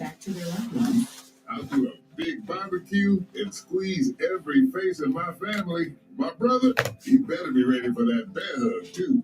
back to their loved ones. I'll do a big barbecue and squeeze every face in my family. My brother, he better be ready for that bear hug, too.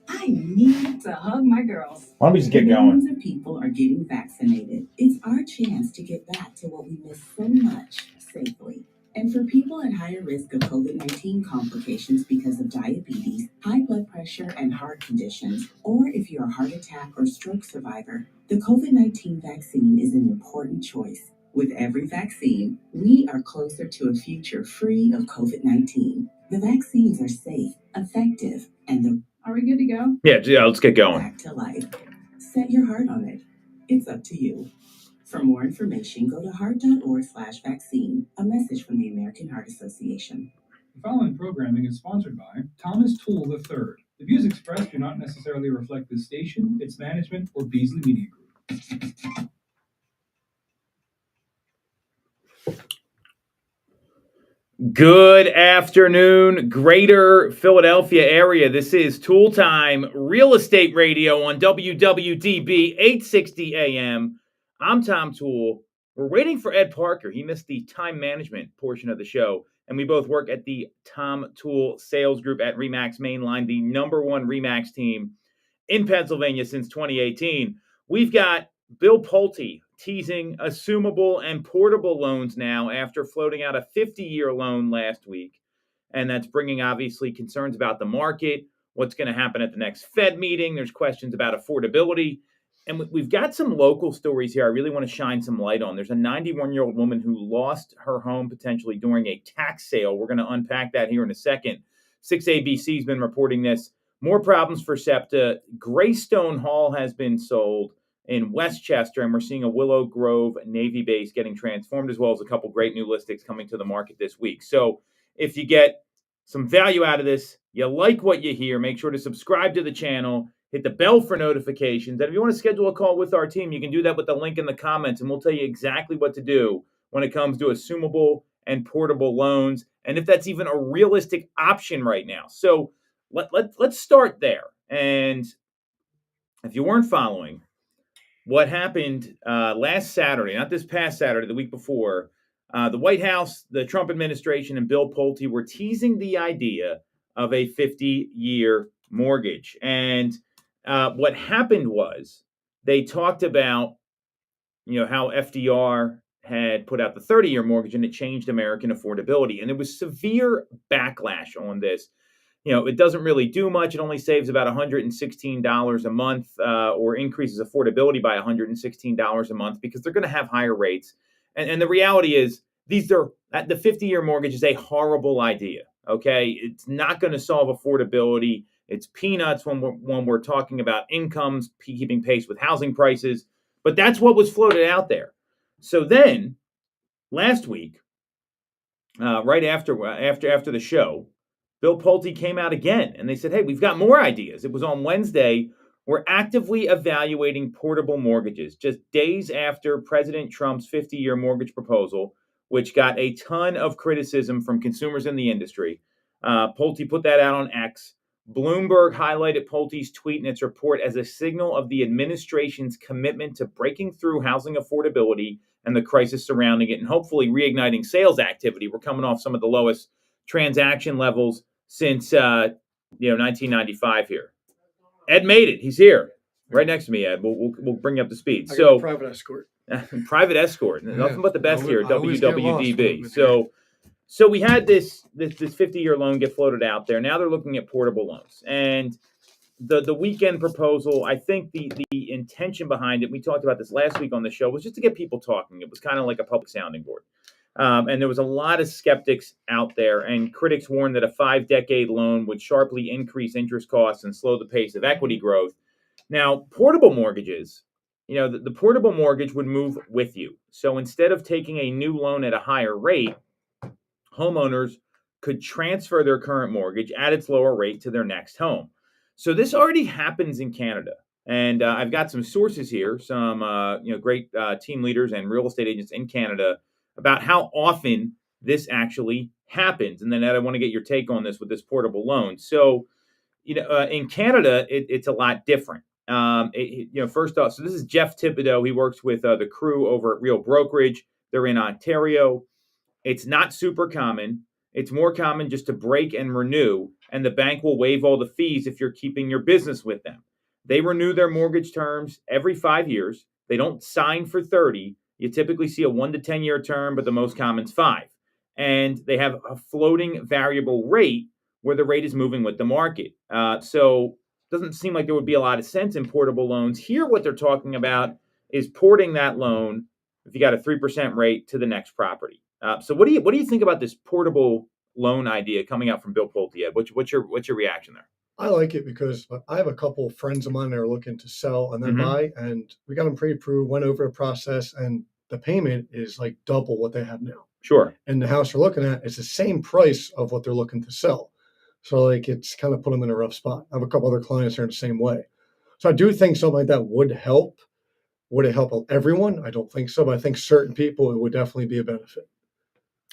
I need to hug my girls. Why don't we just get going? Millions of people are getting vaccinated. It's our chance to get back to what we miss so much safely. And for people at higher risk of COVID-19 complications because of diabetes, high blood pressure, and heart conditions, or if you're a heart attack or stroke survivor, the COVID-19 vaccine is an important choice. With every vaccine, we are closer to a future free of COVID-19. The vaccines are safe, effective, and Are we good to go? Yeah, let's get going. Back to life. Set your heart on it. It's up to you. For more information, go to heart.org/vaccine. A message from the American Heart Association. The following programming is sponsored by Thomas Toole III. The views expressed do not necessarily reflect this station, its management, or Beasley Media Group. Good afternoon, Greater Philadelphia area. This is Toole Time Real Estate Radio on WWDB 860 AM. I'm Tom Toole. We're waiting for Ed Parker. He missed the time management portion of the show, and we both work at the Tom Toole Sales Group at RE/MAX Mainline, the number one RE/MAX team in Pennsylvania since 2018. We've got Bill Pulte teasing assumable and portable loans now after floating out a 50-year loan last week. And that's bringing, obviously, concerns about the market, what's going to happen at the next Fed meeting. There's questions about affordability. And we've got some local stories here I really want to shine some light on. There's a 91-year-old woman who lost her home potentially during a tax sale. We're going to unpack that here in a second. 6ABC's been reporting this. More problems for SEPTA. Greystone Hall has been sold in Westchester, and we're seeing a Willow Grove Navy base getting transformed, as well as a couple great new listings coming to the market this week. So if you get some value out of this, you like what you hear, make sure to subscribe to the channel, hit the bell for notifications. And if you want to schedule a call with our team, you can do that with the link in the comments, and we'll tell you exactly what to do when it comes to assumable and portable loans, and if that's even a realistic option right now. So let's start there. And if you weren't following, what happened last Saturday, not this past Saturday, the week before, the White House, the Trump administration, and Bill Pulte were teasing the idea of a 50-year mortgage. And what happened was they talked about, how FDR had put out the 30-year mortgage and it changed American affordability. And there was severe backlash on this. It doesn't really do much. It only saves about $116 a month or increases affordability by $116 a month because they're going to have higher rates. And the reality is the 50-year mortgage is a horrible idea, okay? It's not going to solve affordability. It's peanuts when we're talking about incomes, keeping pace with housing prices. But that's what was floated out there. So then last week, right after the show, Bill Pulte came out again, and they said, hey, we've got more ideas. It was on Wednesday. We're actively evaluating portable mortgages, just days after President Trump's 50-year mortgage proposal, which got a ton of criticism from consumers in the industry. Pulte put that out on X. Bloomberg highlighted Pulte's tweet in its report as a signal of the administration's commitment to breaking through housing affordability and the crisis surrounding it, and hopefully reigniting sales activity. We're coming off some of the lowest transaction levels since 1995 here. Ed made it. He's here, right next to me. Ed, we'll bring you up to speed. So private escort, private escort, nothing but the best here at WWDB. So we had this 50-year loan get floated out there. Now they're looking at portable loans, and the weekend proposal. I think the intention behind it. We talked about this last week on the show, was just to get people talking. It was kind of like a public sounding board. And there was a lot of skeptics out there, and critics warned that a 5-decade loan would sharply increase interest costs and slow the pace of equity growth. Now, portable mortgages, the portable mortgage would move with you. So instead of taking a new loan at a higher rate, homeowners could transfer their current mortgage at its lower rate to their next home. So this already happens in Canada. And I've got some sources here, some great team leaders and real estate agents in Canada about how often this actually happens. And then, Ed, I want to get your take on this with this portable loan. So, in Canada, it's a lot different. First off, so this is Jeff Thibodeau. He works with the crew over at Real Brokerage. They're in Ontario. It's not super common. It's more common just to break and renew, and the bank will waive all the fees if you're keeping your business with them. They renew their mortgage terms every 5 years. They don't sign for 30. You typically see a 1 to 10 year term, but the most common is 5. And they have a floating variable rate where the rate is moving with the market. So it doesn't seem like there would be a lot of sense in portable loans. Here, what they're talking about is porting that loan, if you got a 3% rate, to the next property. So what do you think about this portable loan idea coming out from Bill Pulte? What's your reaction there? I like it because I have a couple of friends of mine that are looking to sell and then buy, and we got them pre-approved, went over the process, and the payment is like double what they have now. Sure. And the house they're looking at is the same price of what they're looking to sell. So like it's kind of put them in a rough spot. I have a couple other clients that are in the same way. So I do think something like that would help. Would it help everyone? I don't think so, but I think certain people it would definitely be a benefit.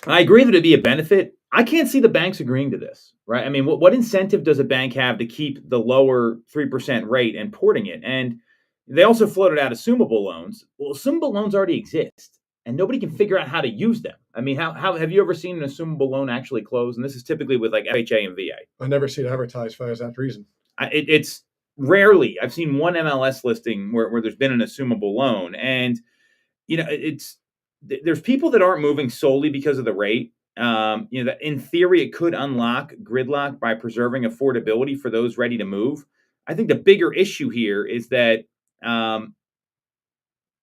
I agree that it'd be a benefit. I can't see the banks agreeing to this, right? I mean, what incentive does a bank have to keep the lower 3% rate and porting it? And they also floated out assumable loans. Well, assumable loans already exist, and nobody can figure out how to use them. I mean, how have you ever seen an assumable loan actually close? And this is typically with like FHA and VA. I never see it advertised for that reason. It's rarely. I've seen one MLS listing where there's been an assumable loan, and there's people that aren't moving solely because of the rate. That in theory it could unlock gridlock by preserving affordability for those ready to move. I think the bigger issue here is that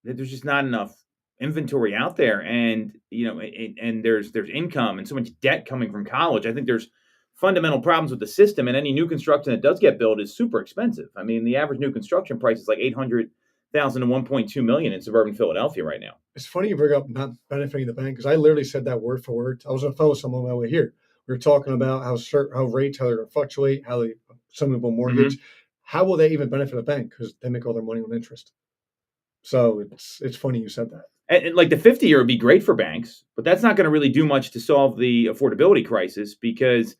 there's just not enough inventory out there, and there's income and so much debt coming from college. I think there's fundamental problems with the system, and any new construction that does get built is super expensive. I mean, the average new construction price is like $800,000 to $1.2 million in suburban Philadelphia right now. It's funny you bring up not benefiting the bank because I literally said that word for word. I was on the phone with someone on my way here. We were talking about how rates, how they're going to fluctuate, how some people mortgage. How will they even benefit a bank because they make all their money on interest? So it's funny you said that. And like the 50-year would be great for banks, but that's not going to really do much to solve the affordability crisis because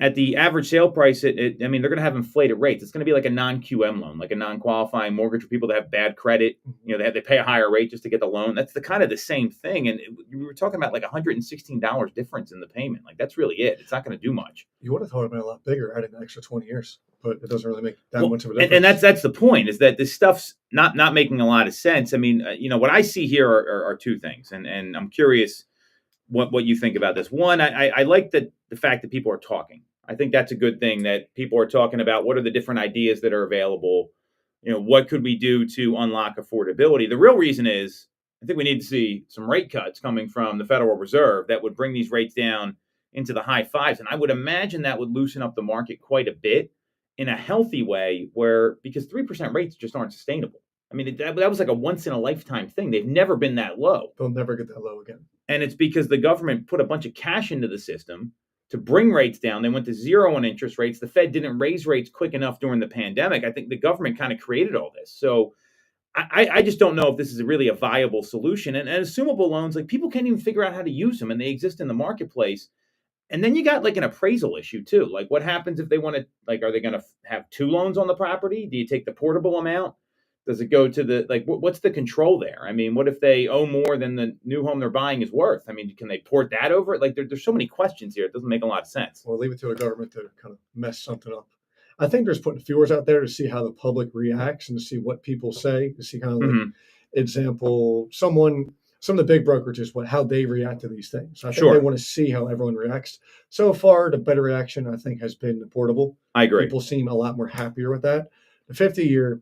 at the average sale price, they're going to have inflated rates. It's going to be like a non-QM loan, like a non-qualifying mortgage for people that have bad credit. They pay a higher rate just to get the loan. That's the kind of the same thing. And we were talking about like $116 difference in the payment. Like that's really it. It's not going to do much. You would have thought it'd been a lot bigger, adding an extra 20 years, but it doesn't really make that much of a difference. And that's the point, is that this stuff's not making a lot of sense. I mean, what I see here are two things, and I'm curious what you think about this. One, I like the fact that people are talking. I think that's a good thing, that people are talking about what are the different ideas that are available. What could we do to unlock affordability? The real reason is I think we need to see some rate cuts coming from the Federal Reserve that would bring these rates down into the high fives. And I would imagine that would loosen up the market quite a bit in a healthy way, because 3% rates just aren't sustainable. I mean, that was like a once in a lifetime thing. They've never been that low. They'll never get that low again. And it's because the government put a bunch of cash into the system to bring rates down. They went to zero on interest rates. The Fed didn't raise rates quick enough during the pandemic. I think the government kind of created all this. So I just don't know if this is really a viable solution. And assumable loans, like people can't even figure out how to use them, and they exist in the marketplace. And then you got like an appraisal issue too. Like what happens if they want to, like, are they going to have two loans on the property? Do you take the portable amount? Does it go to what's the control there? I mean, what if they owe more than the new home they're buying is worth? I mean, can they port that over? Like there's so many questions here. It doesn't make a lot of sense. We'll leave it to the government to kind of mess something up. I think there's putting feelers out there to see how the public reacts and to see what people say, to see kind of like example, some of the big brokerages, how they react to these things. I think they want to see how everyone reacts. So far, the better reaction, I think, has been the portable. I agree. People seem a lot more happier with that. The 50-year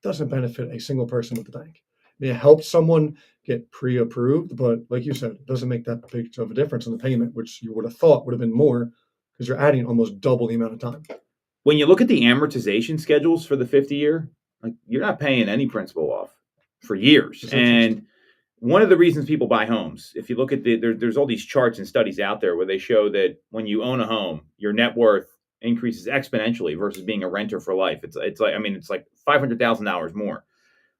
doesn't benefit a single person with the bank. I mean, it helps someone get pre-approved, but like you said, it doesn't make that big of a difference in the payment, which you would have thought would have been more because you're adding almost double the amount of time. When you look at the amortization schedules for the 50-year, like you're not paying any principal off for years. And one of the reasons people buy homes, if you look at there's all these charts and studies out there where they show that when you own a home, your net worth increases exponentially versus being a renter for life. It's like $500,000 more.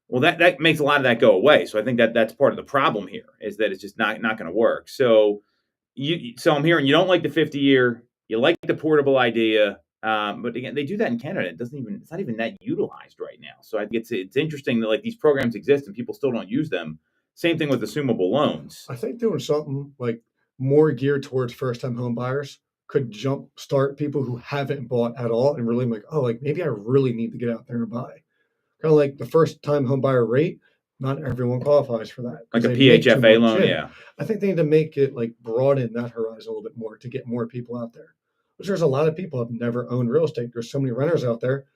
Well, that makes a lot of that go away. So I think that's part of the problem here, is that it's just not going to work. So I'm hearing you don't like the 50-year, you like the portable idea. But again, they do that in Canada. It's not even that utilized right now. So I think it's interesting that like these programs exist and people still don't use them. Same thing with assumable loans. I think doing something like more geared towards first time home buyers could jump start people who haven't bought at all and really like, oh, like maybe I really need to get out there and buy. Kind of like the first time home buyer rate, not everyone qualifies for that. Like 'cause a they make too PHFA much. loan, yeah. I think they need to make it like broaden that horizon a little bit more to get more people out there. Which there's a lot of people who have never owned real estate. There's so many renters out there.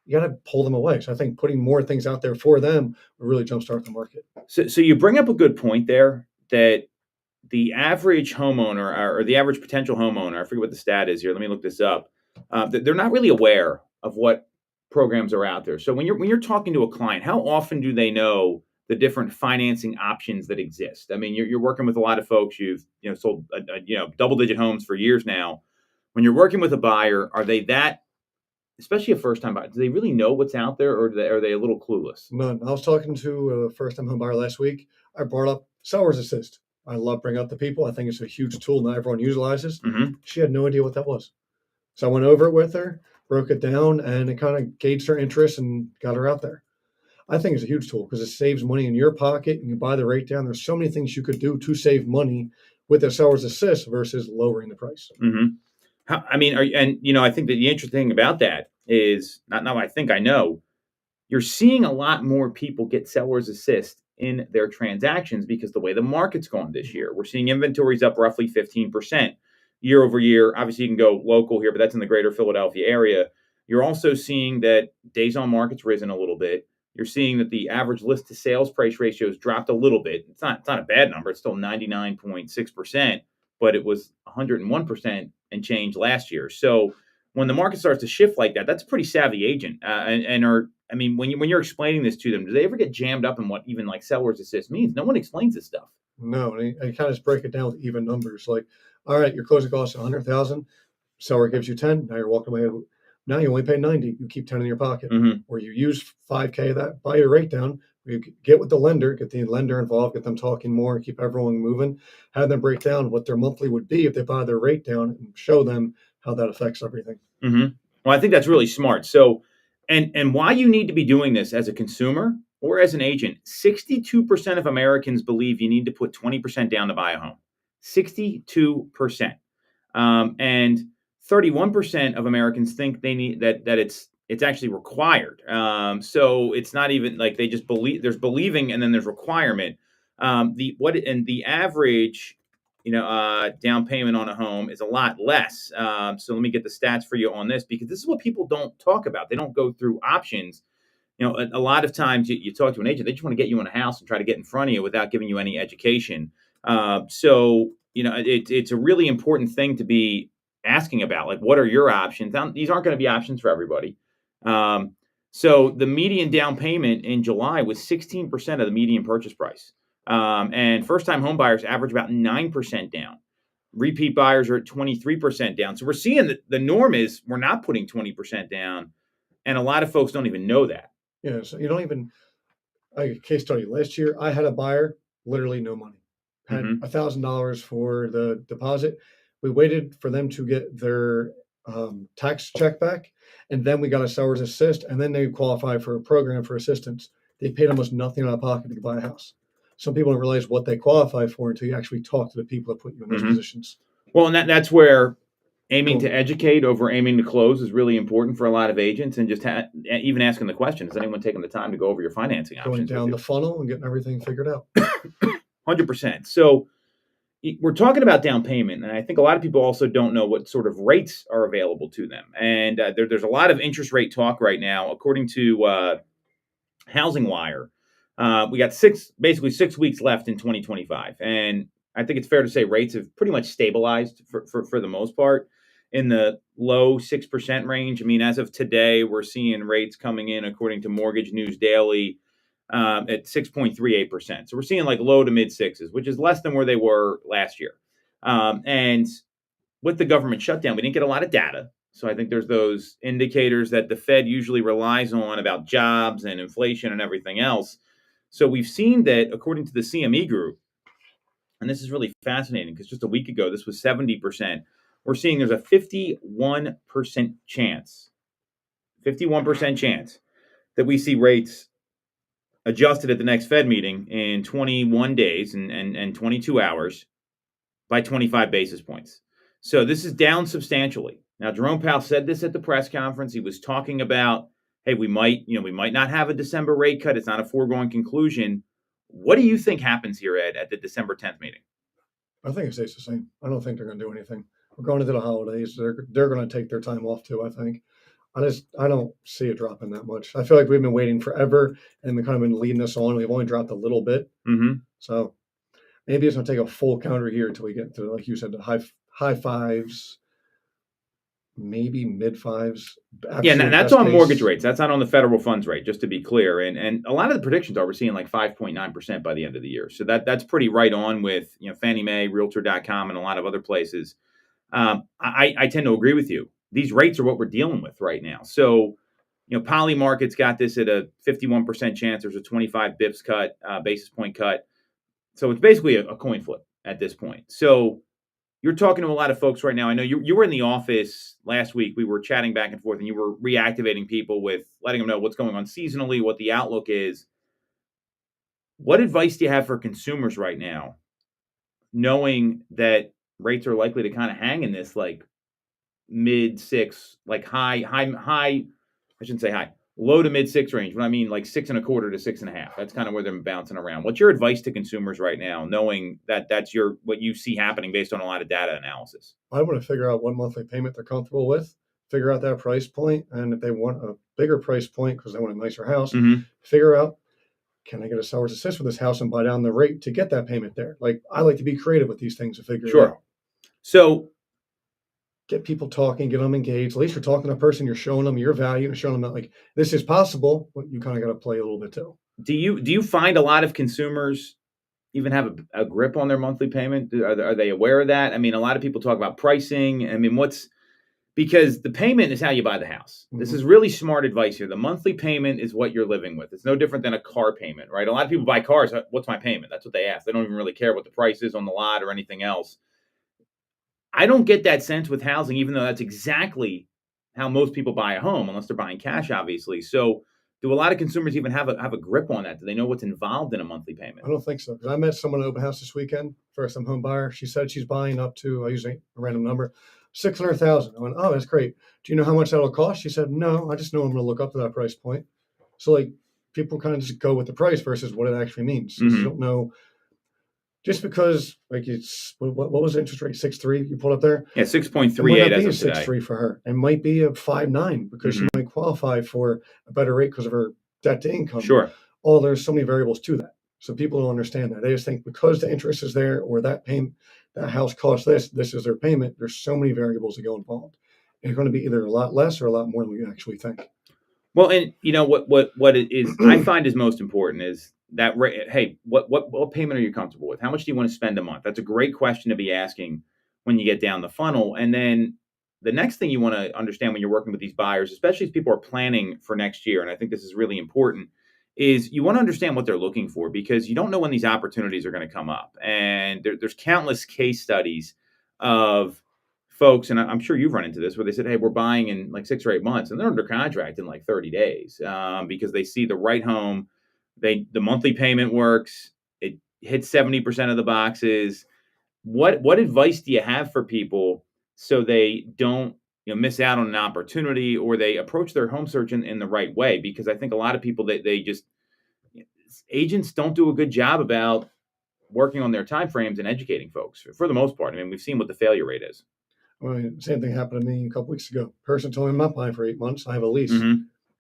You got to pull them away. So I think putting more things out there for them would really jumpstart the market. So you bring up a good point there that the average homeowner or the average potential homeowner, I forget what the stat is here. Let me look this up. They're not really aware of what programs are out there. So when you're talking to a client, how often do they know the different financing options that exist? I mean, you're working with a lot of folks. You've sold double-digit homes for years now. When you're working with a buyer, are they that, especially a first-time buyer, do they really know what's out there, or are they a little clueless? None. I was talking to a first time home buyer last week. I brought up seller's assist. I love bringing up the people. I think it's a huge tool not everyone utilizes. Mm-hmm. She had no idea what that was. So I went over it with her, broke it down, and it kind of gauged her interest and got her out there. I think it's a huge tool because it saves money in your pocket. You can buy the rate down. There's so many things you could do to save money with a seller's assist versus lowering the price. Mm-hmm. I think that the interesting thing about that is I know you're seeing a lot more people get seller's assist in their transactions because the way the market's gone this year, we're seeing inventories up roughly 15% year over year. Obviously, you can go local here, but that's in the greater Philadelphia area. You're also seeing that days on market's risen a little bit. You're seeing that the average list to sales price ratio has dropped a little bit. It's not a bad number. It's still 99.6%, but it was 101% and change last year. So when the market starts to shift like that, that's a pretty savvy agent. When you're explaining this to them, do they ever get jammed up in what even like seller's assist means? No one explains this stuff. No, and you kind of just break it down with even numbers. Like, all right, your closing cost is 100,000. Seller gives you 10. Now you're walking away. Now you only pay 90. You keep 10 in your pocket. Mm-hmm. Or you use 5K of that, buy your rate down. You get with the lender, get the lender involved, get them talking more, keep everyone moving. Have them break down what their monthly would be if they buy their rate down, and show them how that affects everything. Mm-hmm. Well, I think that's really smart. So, and why you need to be doing this as a consumer or as an agent, 62% of Americans believe you need to put 20% down to buy a home. 62%. And 31% of Americans think they need that it's actually required. So it's not even like they just believe. There's believing and then there's requirement. The average down payment on a home is a lot less. So let me get the stats for you on this, because this is what people don't talk about. They don't go through options. A lot of times you talk to an agent, they just want to get you in a house and try to get in front of you without giving you any education. It's a really important thing to be asking about, like, what are your options? These aren't going to be options for everybody. So the median down payment in July was 16% of the median purchase price. And first-time home buyers average about 9% down. Repeat buyers are at 23% down. So we're seeing that the norm is we're not putting 20% down, and a lot of folks don't even know that. Yeah, so you don't even. A case study. Last year, I had a buyer, literally no money, had $1,000 for the deposit. We waited for them to get their tax check back, and then we got a seller's assist, and then they qualified for a program for assistance. They paid almost nothing out of pocket to buy a house. Some people don't realize what they qualify for until you actually talk to the people that put you in those positions. Well, and that's where aiming to educate over aiming to close is really important for a lot of agents, and just even asking the question, is anyone taking the time to go over your financing options? Going down the funnel and getting everything figured out. 100%. So we're talking about down payment, and I think a lot of people also don't know what sort of rates are available to them. And there's a lot of interest rate talk right now. According to Housing Wire, we got 6 weeks left in 2025. And I think it's fair to say rates have pretty much stabilized for the most part in the low 6% range. I mean, as of today, we're seeing rates coming in, according to Mortgage News Daily, at 6.38%. So we're seeing like low to mid sixes, which is less than where they were last year. And with the government shutdown, we didn't get a lot of data. So I think there's those indicators that the Fed usually relies on about jobs and inflation and everything else. So we've seen that, according to the CME Group, and this is really fascinating because just a week ago, this was 70%. we're seeing there's a 51% chance, 51% chance that we see rates adjusted at the next Fed meeting in 21 days and 22 hours by 25 basis points. So this is down substantially. Now, Jerome Powell said this at the press conference. He was talking about, hey, we might not have a December rate cut. It's not a foregone conclusion. What do you think happens here, Ed, at the December 10th meeting? I think it stays the same. I don't think they're going to do anything. We're going into the holidays. They're going to take their time off too, I think. I don't see it dropping that much. I feel like we've been waiting forever and they've kind of been leading us on. We've only dropped a little bit. Mm-hmm. So maybe it's going to take a full counter here until we get to, like you said, the high fives, maybe mid fives. Yeah, and that's on mortgage rates. That's not on the federal funds rate, just to be clear. And a lot of the predictions are we're seeing like 5.9% by the end of the year. So that's pretty right on with Fannie Mae, Realtor.com, and a lot of other places. I tend to agree with you. These rates are what we're dealing with right now. So, Polymarket's got this at a 51% chance. There's a 25 basis point cut. So it's basically a coin flip at this point. So you're talking to a lot of folks right now. I know you were in the office last week. We were chatting back and forth, and you were reactivating people with letting them know what's going on seasonally, what the outlook is. What advice do you have for consumers right now, knowing that rates are likely to kind of hang in this like mid six, like high, I shouldn't say high, low to mid six range. What I mean, like 6.25 to 6.5. That's kind of where they're bouncing around. What's your advice to consumers right now, knowing that that's what you see happening based on a lot of data analysis? I want to figure out what monthly payment they're comfortable with, figure out that price point, and if they want a bigger price point because they want a nicer house, figure out, can I get a seller's assist for this house and buy down the rate to get that payment there? Like, I like to be creative with these things to figure it out. So get people talking, get them engaged. At least you're talking to a person, you're showing them your value and showing them that like this is possible, but you kind of got to play a little bit too. Do you find a lot of consumers even have a grip on their monthly payment? Are they aware of that? I mean, a lot of people talk about pricing. I mean, because the payment is how you buy the house. This is really smart advice here. The monthly payment is what you're living with. It's no different than a car payment, right? A lot of people buy cars. What's my payment? That's what they ask. They don't even really care what the price is on the lot or anything else. I don't get that sense with housing, even though that's exactly how most people buy a home, unless they're buying cash, obviously. So do a lot of consumers even have a grip on that? Do they know what's involved in a monthly payment? I don't think so. Because I met someone at open house this weekend, first-time home buyer. She said she's buying up to, I use a random number, $600,000. I went, oh, that's great. Do you know how much that'll cost? She said, no, I just know I'm going to look up to that price point. So like people kind of just go with the price versus what it actually means. You don't know. Just because, like, it's what was the interest rate? 6.3 you pulled up there? Yeah, 6.38 as of today. 6.3 for her. It might be a 5.9 because she might qualify for a better rate because of her debt to income. Sure. There's so many variables to that. So people don't understand that. They just think because the interest is there or that house costs this is their payment. There's so many variables that go involved. And it's going to be either a lot less or a lot more than we actually think. Well, and what it is I find is most important is that hey, what payment are you comfortable with? How much do you want to spend a month? That's a great question to be asking when you get down the funnel. And then the next thing you want to understand when you're working with these buyers, especially as people are planning for next year, and I think this is really important, is you want to understand what they're looking for because you don't know when these opportunities are going to come up. And there's countless case studies of folks, and I'm sure you've run into this, where they said, hey, we're buying in like 6 or 8 months, and they're under contract in like 30 days because they see the right home. The monthly payment works. It hits 70% of the boxes. What advice do you have for people so they don't miss out on an opportunity or they approach their home search in the right way? Because I think a lot of people they just agents don't do a good job about working on their timeframes and educating folks for the most part. I mean, we've seen what the failure rate is. Well, same thing happened to me a couple weeks ago. Person told me I'm not buying for 8 months. I have a lease.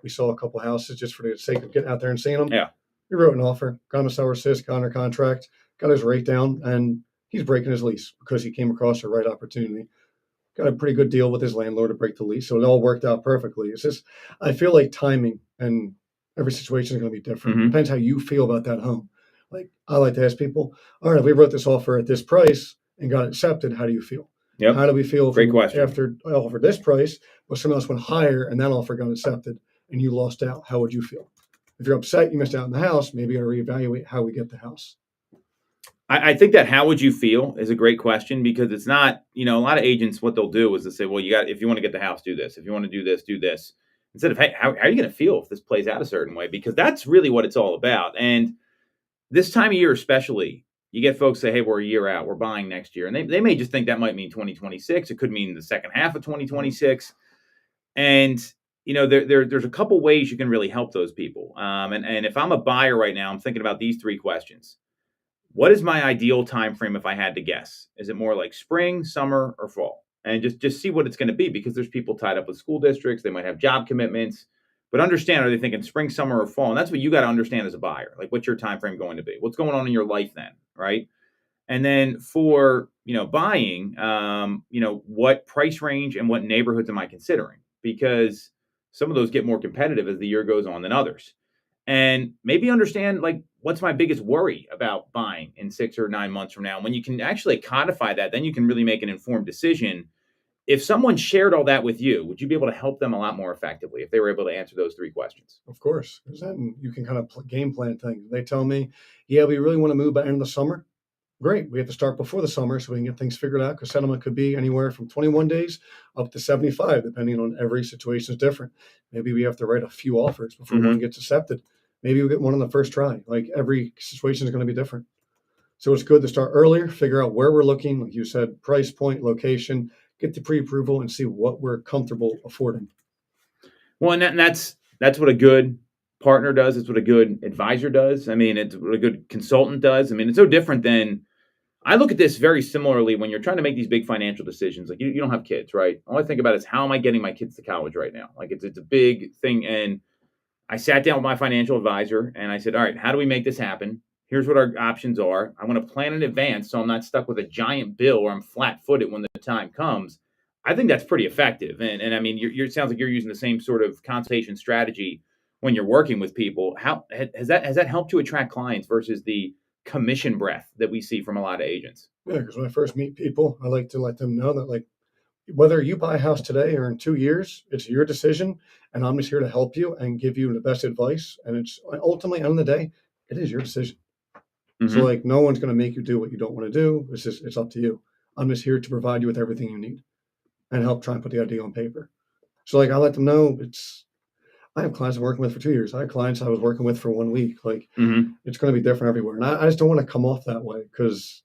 We saw a couple houses just for the sake of getting out there and seeing them. Yeah. We wrote an offer, got him a seller assist, got under contract, got his rate down, and he's breaking his lease because he came across the right opportunity. Got a pretty good deal with his landlord to break the lease. So it all worked out perfectly. It's just, I feel like timing and every situation is going to be different. Depends how you feel about that home. Like, I like to ask people, all right, if we wrote this offer at this price and got accepted, how do you feel? Yep. How do we feel after I offered this price, but someone else went higher and that offer got accepted and you lost out? How would you feel? If you're upset, you missed out on the house, maybe you got to reevaluate how we get the house. I think that how would you feel is a great question, because it's not, a lot of agents, what they'll do is they say, well, if you want to get the house, do this. If you want to do this, do this. Instead of, hey, how are you going to feel if this plays out a certain way? Because that's really what it's all about. And this time of year, especially, you get folks say, hey, we're a year out, we're buying next year. And they may just think that might mean 2026. It could mean the second half of 2026. And, there's a couple ways you can really help those people. And if I'm a buyer right now, I'm thinking about these three questions. What is my ideal time frame if I had to guess? Is it more like spring, summer, or fall? And just see what it's going to be, because there's people tied up with school districts. They might have job commitments. But understand, are they thinking spring, summer, or fall? And that's what you got to understand as a buyer. Like, what's your time frame going to be? What's going on in your life then, right? And then for buying, what price range and what neighborhoods am I considering? Because some of those get more competitive as the year goes on than others. And maybe understand, like, what's my biggest worry about buying in 6 or 9 months from now. When you can actually codify that, then you can really make an informed decision. If someone shared all that with you, would you be able to help them a lot more effectively if they were able to answer those three questions? Of course, because then you can kind of game plan things. They tell me, yeah, we really want to move by the end of the summer. Great. We have to start before the summer so we can get things figured out, because settlement could be anywhere from 21 days up to 75, depending on every situation is different. Maybe we have to write a few offers before one gets accepted. Maybe we get one on the first try. Like, every situation is going to be different. So it's good to start earlier, figure out where we're looking, like you said, price point, location, get the pre-approval and see what we're comfortable affording. Well, and that's what a good partner does. It's what a good advisor does. I mean, it's what a good consultant does. I mean, it's so different than, I look at this very similarly when you're trying to make these big financial decisions. Like, you don't have kids, right? All I think about is, how am I getting my kids to college right now? Like, it's a big thing. And I sat down with my financial advisor and I said, all right, how do we make this happen? Here's what our options are. I want to plan in advance so I'm not stuck with a giant bill or I'm flat footed when the time comes. I think that's pretty effective. And I mean, it sounds like you're using the same sort of consultation strategy when you're working with people. How has that helped you attract clients versus the commission breath that we see from a lot of agents? Yeah, because when I first meet people, I like to let them know that, like, whether you buy a house today or in 2 years, it's your decision, and I'm just here to help you and give you the best advice. And it's ultimately, end of the day, it is your decision. So, like, no one's going to make you do what you don't want to do. It's up to you. I'm just here to provide you with everything you need and help try and put the idea on paper. So, like, I let them know I have clients I'm working with for 2 years. I have clients I was working with for 1 week. Like, it's going to be different everywhere. And I just don't want to come off that way, because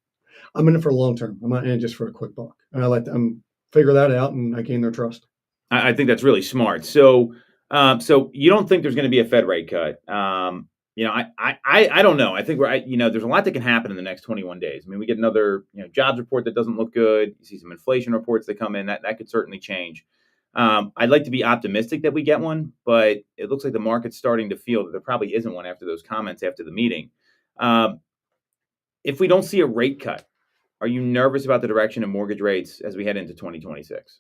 I'm in it for the long term. I'm not in it just for a quick buck. And I let them figure that out, and I gain their trust. I think that's really smart. So, so you don't think there's going to be a Fed rate cut? I don't know. I think there's a lot that can happen in the next 21 days. I mean, we get another, jobs report that doesn't look good. You see some inflation reports that come in that could certainly change. I'd like to be optimistic that we get one, but it looks like the market's starting to feel that there probably isn't one after those comments after the meeting. If we don't see a rate cut, are you nervous about the direction of mortgage rates as we head into 2026?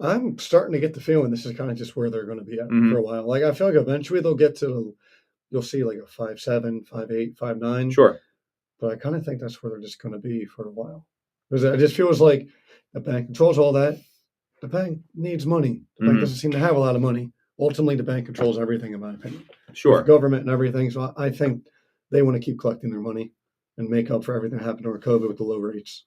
I'm starting to get the feeling this is kind of just where they're going to be at for a while. Like, I feel like eventually they'll get to, you'll see like a 5.7, 5.8, 5.9. Sure. But I kind of think that's where they're just going to be for a while. Because it just feels like the bank controls all that. The bank needs money. The bank doesn't seem to have a lot of money. Ultimately, the bank controls everything, in my opinion. Sure. With government and everything. So I think they want to keep collecting their money and make up for everything that happened during COVID with the low rates.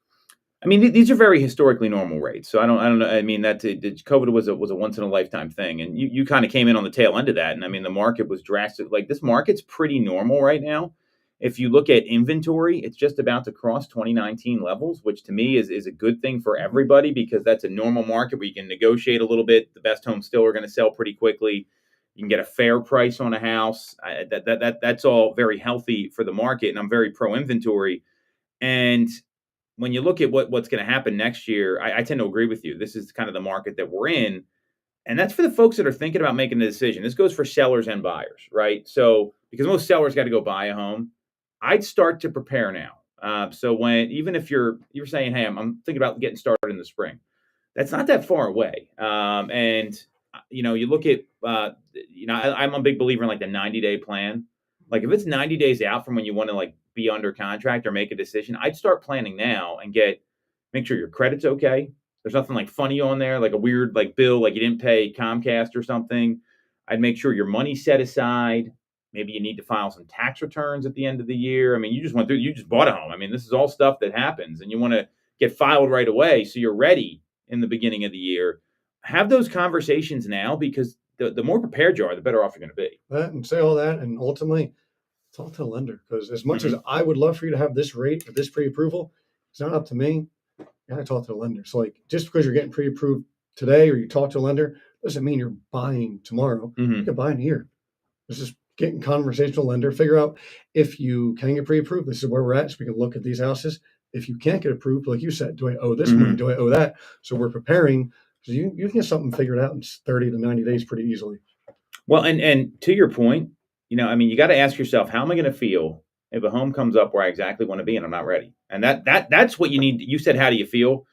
I mean, these are very historically normal rates. So I don't know. I mean, COVID was a once in a lifetime thing, and you kind of came in on the tail end of that. And I mean, the market was drastic. Like, this market's pretty normal right now. If you look at inventory, it's just about to cross 2019 levels, which to me is a good thing for everybody, because that's a normal market where you can negotiate a little bit. The best homes still are going to sell pretty quickly. You can get a fair price on a house. That's all very healthy for the market, and I'm very pro inventory. And when you look at what's going to happen next year, I tend to agree with you. This is kind of the market that we're in. And that's for the folks that are thinking about making a decision. This goes for sellers and buyers, right? So, because most sellers got to go buy a home, I'd start to prepare now. So even if you're saying, hey, I'm thinking about getting started in the spring, that's not that far away. And you look at, I'm a big believer in like the 90-day plan. Like, if it's 90 days out from when you want to like be under contract or make a decision, I'd start planning now and make sure your credit's okay. There's nothing like funny on there, like a weird like bill, like you didn't pay Comcast or something. I'd make sure your money's set aside. Maybe you need to file some tax returns at the end of the year. I mean, you just bought a home. I mean, this is all stuff that happens, and you want to get filed right away so you're ready in the beginning of the year. Have those conversations now, because the more prepared you are, the better off you're going to be. And say all that, and ultimately talk to the lender, because as much as I would love for you to have this rate or this pre-approval, it's not up to me. You got to talk to the lender. So like, just because you're getting pre-approved today or you talk to a lender doesn't mean you're buying tomorrow. You can buy in a year. It's just getting conversational lender, figure out if you can get pre-approved. This is where we're at, so we can look at these houses. If you can't get approved, like you said, do I owe this money? Do I owe that? So we're preparing. So you can get something figured out in 30 to 90 days pretty easily. Well, and to your point, you know, I mean, you got to ask yourself, how am I going to feel if a home comes up where I exactly want to be and I'm not ready? And that's what you need. You said, how do you feel?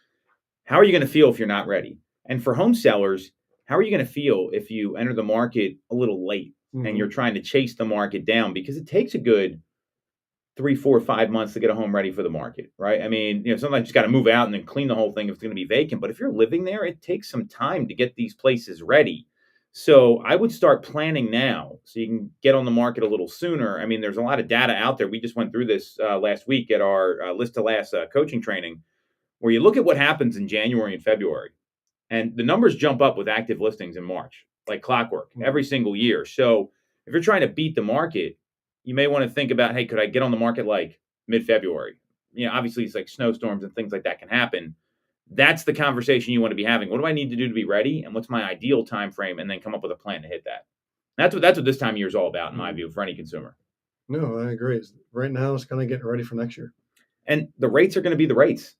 How are you going to feel if you're not ready? And for home sellers, how are you going to feel if you enter the market a little late and you're trying to chase the market down? Because it takes a good 3, 4, 5 months to get a home ready for the market, right? I mean, you know, sometimes you just got to move out and then clean the whole thing if it's going to be vacant. But if you're living there, it takes some time to get these places ready. So I would start planning now so you can get on the market a little sooner. I mean, there's a lot of data out there. We just went through this last week at our List to Last coaching training, where you look at what happens in January and February, and the numbers jump up with active listings in March, like clockwork, every single year. So if you're trying to beat the market, you may want to think about, hey, could I get on the market like mid-February? You know, obviously it's like snowstorms and things like that can happen. That's the conversation you want to be having. What do I need to do to be ready? And what's my ideal time frame? And then come up with a plan to hit that. That's what this time of year is all about, in my view, for any consumer. No, I agree. Right now, it's kind of getting ready for next year. And the rates are going to be the rates.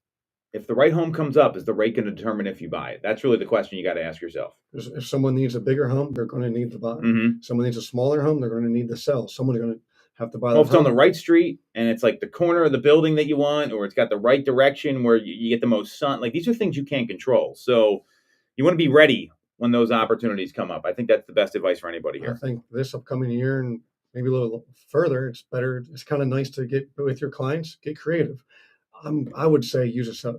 If the right home comes up, is the rate going to determine if you buy it? That's really the question you got to ask yourself. If someone needs a bigger home, they're going to need to buy. Someone needs a smaller home, they're going to need to sell. Someone's going to have to buy. Well, if it's on the right street and it's like the corner of the building that you want, or it's got the right direction where you get the most sun, like these are things you can't control. So you want to be ready when those opportunities come up. I think that's the best advice for anybody here. I think this upcoming year and maybe a little further, it's better. It's kind of nice to get with your clients, get creative. I would say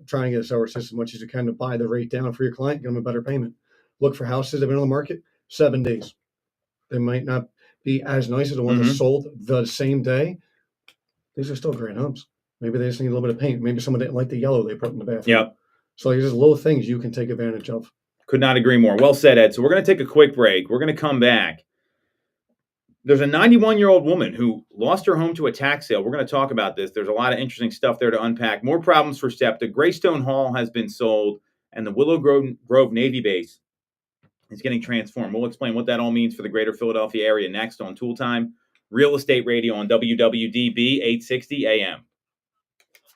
try and get a seller assist as much as you can to buy the rate down for your client, give them a better payment. Look for houses that have been on the market 7 days. They might not be as nice as the ones that sold the same day. These are still great homes. Maybe they just need a little bit of paint. Maybe someone didn't like the yellow they put in the bathroom. Yep. So like, there's little things you can take advantage of. Could not agree more. Well said, Ed. So we're going to take a quick break. We're going to come back. There's a 91-year-old woman who lost her home to a tax sale. We're going to talk about this. There's a lot of interesting stuff there to unpack. More problems for SEPTA. Greystone Hall has been sold, and the Willow Grove Navy base is getting transformed. We'll explain what that all means for the greater Philadelphia area next on Toole Time, Real Estate Radio on WWDB 860 AM.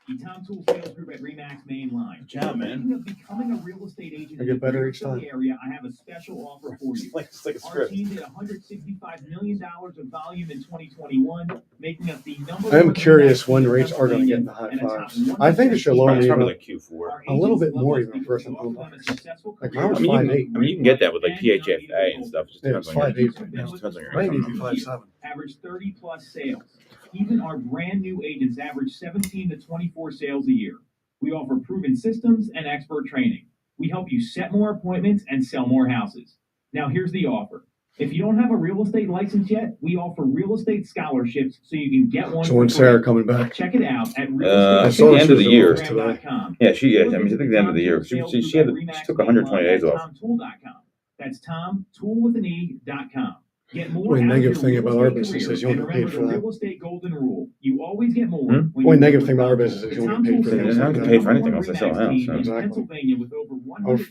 The Tom Toole Sales Group at RE/MAX Main Line. Good job, man. Thinking of becoming a real estate agent I get better each time. the area, I have a special offer for you. It's like a Our script. team did $165 million of volume in 2021, making us the number I am one curious when in rates are going to get in the high and a top fives. 1% I think it should lower It's me probably even like Q4. Our a little agents bit love more us even because versus we offer them a home successful Like, career I was I mean, 5'8". you can get that with like PHFA and stuff. Just Yeah, depends it's on your 5'8" right now. depends on your Might income. even be 5'7". Average 30 plus sales. Even our brand new agents average 17 to 24 sales a year. We offer proven systems and expert training. We help you set more appointments and sell more houses. Now here's the offer. If you don't have a real estate license yet, we offer real estate scholarships so you can get one. So when's Sarah coming back? Check it out at I think the end of the year. realestateprogram.com. Yeah, she is. I mean, I think the end of the year. She took 120 days off. TomToole.com. That's TomToole.com. Get more. Only out of negative your thing real about our estate business career. is you don't And get paid remember for the that. real estate golden rule. You always get more. Hmm? when Only you negative work thing about our with business is you the don't get paid for Tom Toole things I like don't that. get paid for anything unless I sell a house, team so. in Exactly. Pennsylvania with over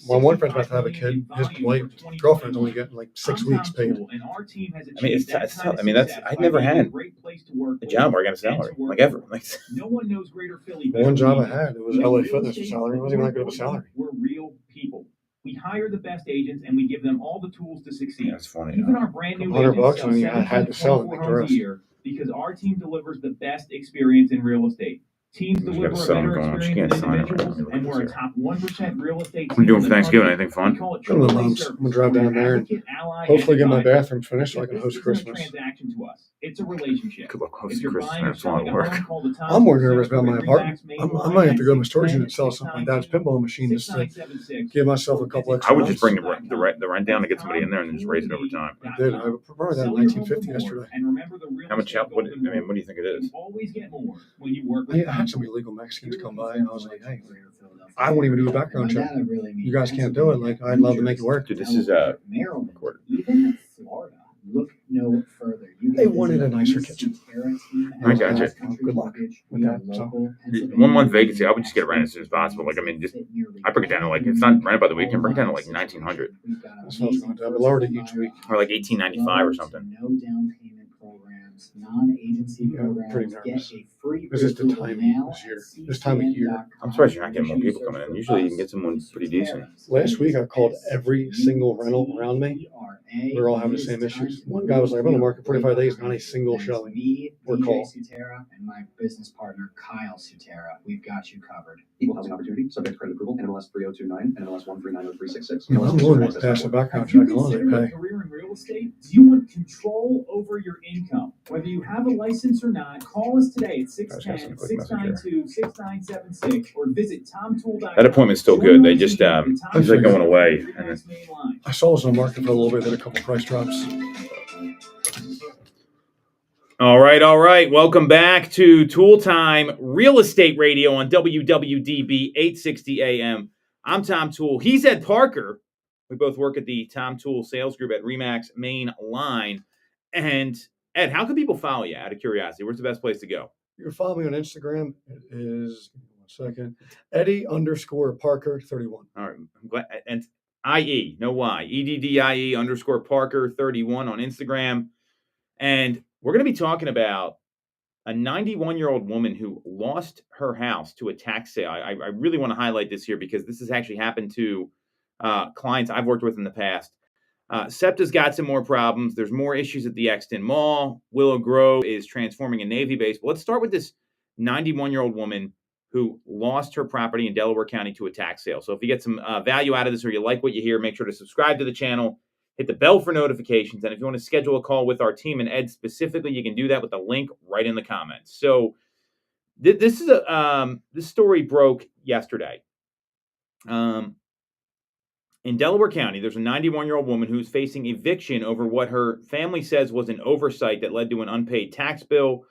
My one friend's about to have a $165 kid. million His in wife, volume for girlfriend's only 2021. getting like 6 I'm weeks Tom paid. Toole, and our team has I mean, it's achieved that tough. kind I of mean, that's success I'd by never being a had great place to work a with job where I got a and salary, to work like ever. for. Like, No one knows Greater Philly The better one than job we I do. had, it was In LA real Fitness estate, salary. It wasn't even that good of a salary. We're real people. We hire the best agents and we give them all the tools to succeed. yeah, it's funny. Even our brand new $100 agents sell and you had to sell them 7.24 like the homes rest. a year because our team delivers the best experience in real estate. Teams You deliver got a a settlement better going on. She experience can't than sign it right now. individuals, Let me and look we're a this top 1% real estate What are you team doing in for the Thanksgiving? country. Anything We fun? call it Go to the AAA lumps. service. I'm gonna drive We're down an there and advocate, ally, hopefully and get my advisor. bathroom finished so I If can this host isn't a Christmas. transaction to us, It's a relationship. Could look close If to you're Chris buying or Smith's line selling a work. home, call the Tom I'm more Toole nervous Sales about Group my at apartment. Remax Main I Line might have at to go to my storage unit and sell 610-692 something like that. It's pinball machine just to 6976 give myself a couple or extra I would months. just bring the rent down to get somebody in there and then just raise it over time. I did. I brought that in 1950 yesterday. And remember the real How much? estate What golden do rule. you think it is? You always get more when you work with I had some Tom Toole. illegal Mexicans come by, and I was like, "Hey, I won't even do a background check. You guys can't do it. Like, I'd love to make it work." Dude, this is Maryland, recorded. even Florida. Look no further. You They can wanted visit a nicer the kitchen. Sutera team I at gotcha. West Country Good luck Mortgage. with We that, are so. local, Pennsylvania 1 month vacancy. I would just get it rented as soon as possible. Like, I mean, just I break it down to like, if it's not rented by the weekend, break it down to like 1900 That's what I was going to do. I lowered it each week. or like 1895 or something. No down payment programs, non-agency Yeah, I'm pretty programs. nervous. Get a free This is the approval timing now this year. at This time of year. ccn.com. I'm surprised you're not getting more people coming in. Usually you can get someone pretty decent. Last week, I called every single rental around me. We're all having the same issues. One guy was like, "I'm on the market 45 days, not a single showing or call." Sutera and my business partner Kyle Sutera. We've got you covered. Equal housing opportunity, subject to credit approval, NMLS 3029, NMLS 1390366. I'm willing to pass a background Have you check on they considered a pay. career in real estate? Do you want control over your income? Whether you have a license or not, call us today at 610-692-6976 or visit tomtoole.com. That appointment's still good. They just he's like going away. And I saw this on the market for a little bit, then a couple price drops. all right. Welcome back to Toole Time Real Estate Radio on WWDB 860 AM. I'm Tom Toole. He's Ed Parker. We both work at the Tom Toole Sales Group at Remax Main Line. And Ed, how can people follow you out of curiosity? Where's the best place to go? You can follow me on Instagram. It is, give me 1 second, Eddie_Parker31. All right. I'm glad. And IE, no Y, EDDIE_Parker31 on Instagram. And we're going to be talking about a 91-year-old woman who lost her house to a tax sale. I really want to highlight this here because this has actually happened to clients I've worked with in the past. SEPTA's got some more problems. There's more issues at the Exton Mall. Willow Grove is transforming a Navy base. But let's start with this 91-year-old woman who lost her property in Delaware County to a tax sale. So if you get some value out of this or you like what you hear, make sure to subscribe to the channel, hit the bell for notifications. And if you want to schedule a call with our team and Ed specifically, you can do that with the link right in the comments. So this is this story broke yesterday. In Delaware County, there's a 91-year-old woman who's facing eviction over what her family says was an oversight that led to an unpaid tax bill.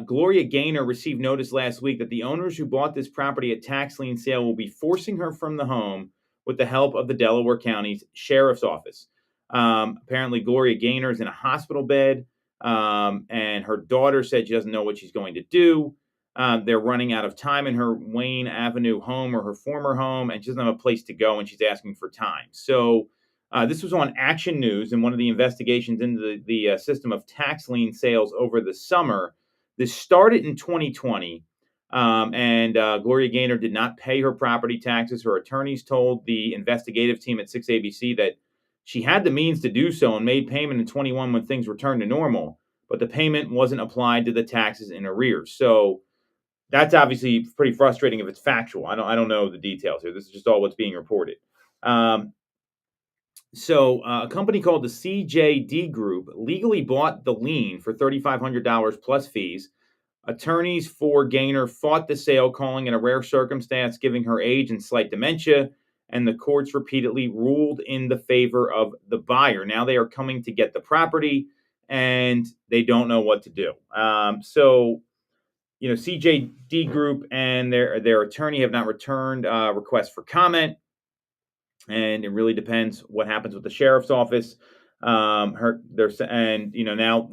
Gloria Gaynor received notice last week that the owners who bought this property at tax lien sale will be forcing her from the home with the help of the Delaware County's Sheriff's Office. Apparently, Gloria Gaynor is in a hospital bed, and her daughter said she doesn't know what she's going to do. They're running out of time in her Wayne Avenue home or her former home, and she doesn't have a place to go, and she's asking for time. So this was on Action News in one of the investigations into the system of tax lien sales over the summer. This started in 2020, and Gloria Gaynor did not pay her property taxes. Her attorneys told the investigative team at 6ABC that she had the means to do so and made payment in 21 when things returned to normal, but the payment wasn't applied to the taxes in arrears. So that's obviously pretty frustrating if it's factual. I don't know the details here. This is just all what's being reported. So a company called the CJD Group legally bought the lien for $3,500 plus fees. Attorneys for Gaynor fought the sale, calling it a rare circumstance, giving her age and slight dementia, and the courts repeatedly ruled in the favor of the buyer. Now they are coming to get the property, and they don't know what to do. CJD Group and their attorney have not returned requests for comment, and it really depends what happens with the sheriff's office. Now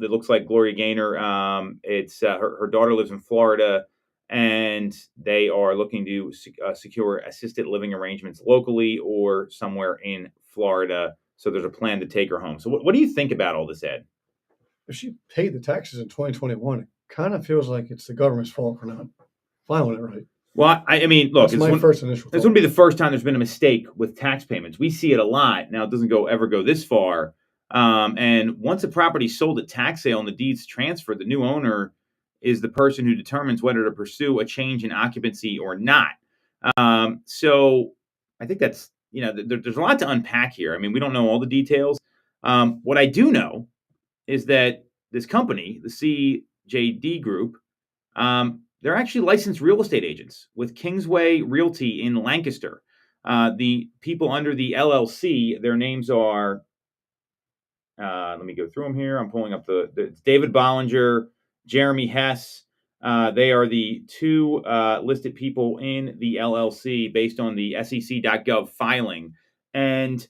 it looks like Gloria Gaynor. Her daughter lives in Florida, and they are looking to secure assisted living arrangements locally or somewhere in Florida. So there's a plan to take her home. So what do you think about all this, Ed? If she paid the taxes in 2021, it kind of feels like it's the government's fault for not filing it right. Well, I mean, look, that's my first initial thought. This wouldn't be the first time there's been a mistake with tax payments. We see it a lot. Now, it doesn't ever go this far. And once a property is sold at tax sale and the deed's transferred, the new owner is the person who determines whether to pursue a change in occupancy or not. So I think that's, there's a lot to unpack here. I mean, we don't know all the details. What I do know is that this company, the CJD Group, they're actually licensed real estate agents with Kingsway Realty in Lancaster. The people under the LLC, their names are, let me go through them here. I'm pulling up the David Bollinger, Jeremy Hess. They are the two listed people in the LLC based on the SEC.gov filing. And,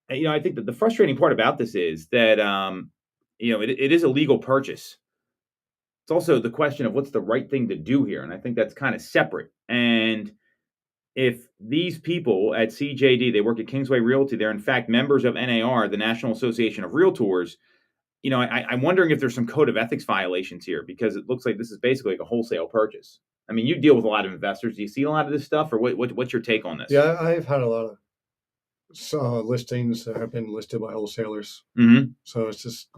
I think that the frustrating part about this is that, it is a legal purchase. It's also the question of what's the right thing to do here. And I think that's kind of separate. And if these people at CJD, they work at Kingsway Realty, they're in fact members of NAR, the National Association of Realtors, I'm wondering if there's some code of ethics violations here, because it looks like this is basically like a wholesale purchase. I mean, you deal with a lot of investors. Do you see a lot of this stuff, or what's your take on this? Yeah, I've had a lot of listings that have been listed by wholesalers. Mm-hmm. So it's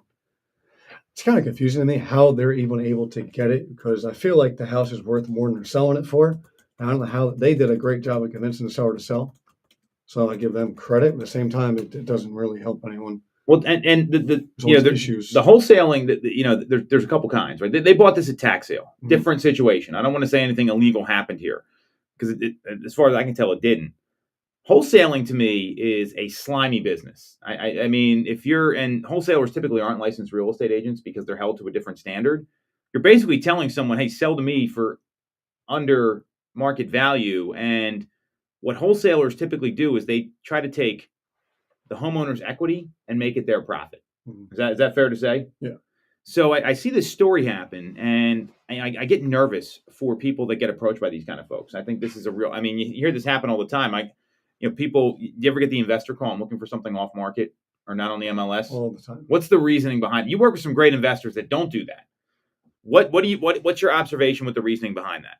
kind of confusing to me how they're even able to get it, because I feel like the house is worth more than they're selling it for. I don't know how they did a great job of convincing the seller to sell. So I give them credit. At the same time, it doesn't really help anyone. Well, and the issues. The wholesaling, there's a couple kinds, right? They bought this at tax sale, different situation. I don't want to say anything illegal happened here, because as far as I can tell, it didn't. Wholesaling to me is a slimy business. I mean, and wholesalers typically aren't licensed real estate agents because they're held to a different standard. You're basically telling someone, hey, sell to me for under market value. And what wholesalers typically do is they try to take the homeowner's equity and make it their profit. Is that fair to say? Yeah. So I see this story happen, and I get nervous for people that get approached by these kind of folks. I think this is you hear this happen all the time. People, do you ever get the investor call? I'm looking for something off market or not on the MLS? All the time. What's the reasoning behind it? You work with some great investors that don't do that. What's your observation with the reasoning behind that?